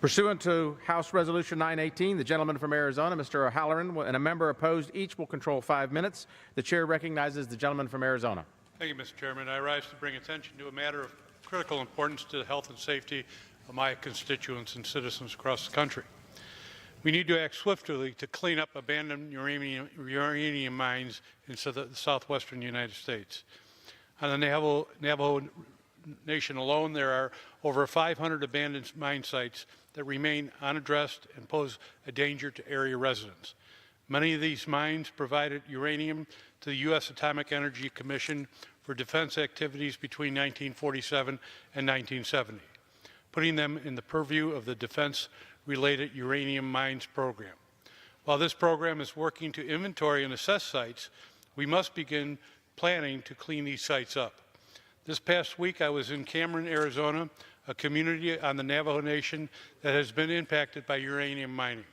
Pursuant to House Resolution 918, the gentleman from Arizona, Mr. O'Halloran, and a member opposed each will control 5 minutes. The chair recognizes the gentleman from Arizona. Thank you, Mr. Chairman. I rise to bring attention to a matter of critical importance to the health and safety of my constituents and citizens across the country. We need to act swiftly to clean up abandoned uranium mines in the southwestern United States. On the Navajo Nation alone, there are over 500 abandoned mine sites that remain unaddressed and pose a danger to area residents. Many of these mines provided uranium to the U.S. Atomic Energy Commission for defense activities between 1947 and 1970, putting them in the purview of the Defense-Related Uranium Mines Program. While this program is working to inventory and assess sites, we must begin planning to clean these sites up. This past week, I was in Cameron, Arizona, a community on the Navajo Nation that has been impacted by uranium mining.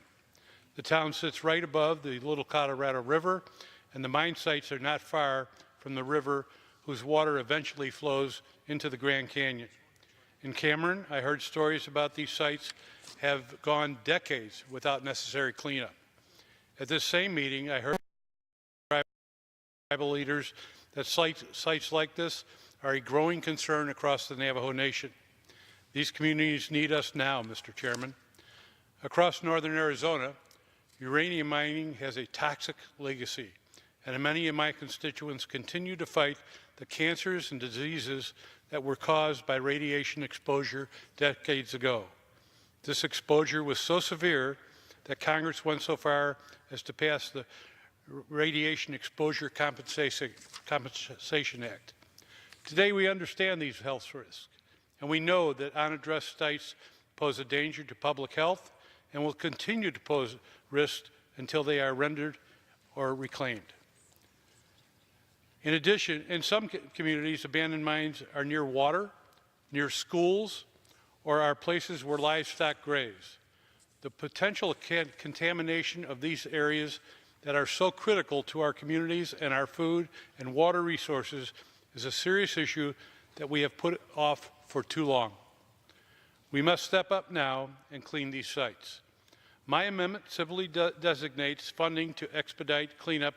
The town sits right above the Little Colorado River, and the mine sites are not far from the river, whose water eventually flows into the Grand Canyon. In Cameron, I heard stories about these sites have gone decades without necessary cleanup. At this same meeting, I heard tribal leaders that sites like this are a growing concern across the Navajo Nation. These communities need us now, Mr. Chairman. Across northern Arizona, uranium mining has a toxic legacy, and many of my constituents continue to fight the cancers and diseases that were caused by radiation exposure decades ago. This exposure was so severe that Congress went so far as to pass the Radiation Exposure Compensation Act. Today we understand these health risks, and we know that unaddressed sites pose a danger to public health and will continue to pose risk until they are rendered or reclaimed. In addition, in some communities, abandoned mines are near water, near schools, or are places where livestock graze. The potential contamination of these areas that are so critical to our communities and our food and water resources is a serious issue that we have put off for too long. We must step up now and clean these sites. My amendment simply designates funding to expedite cleanup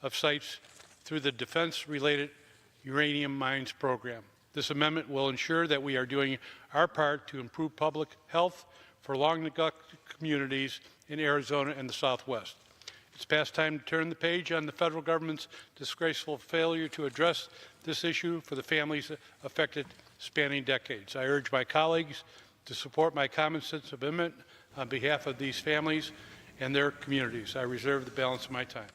of sites through the Defense-Related Uranium Mines Program. This amendment will ensure that we are doing our part to improve public health for long-neglected communities in Arizona and the Southwest. It's past time to turn the page on the federal government's disgraceful failure to address this issue for the families affected spanning decades. I urge my colleagues to support my common sense amendment on behalf of these families and their communities. I reserve the balance of my time.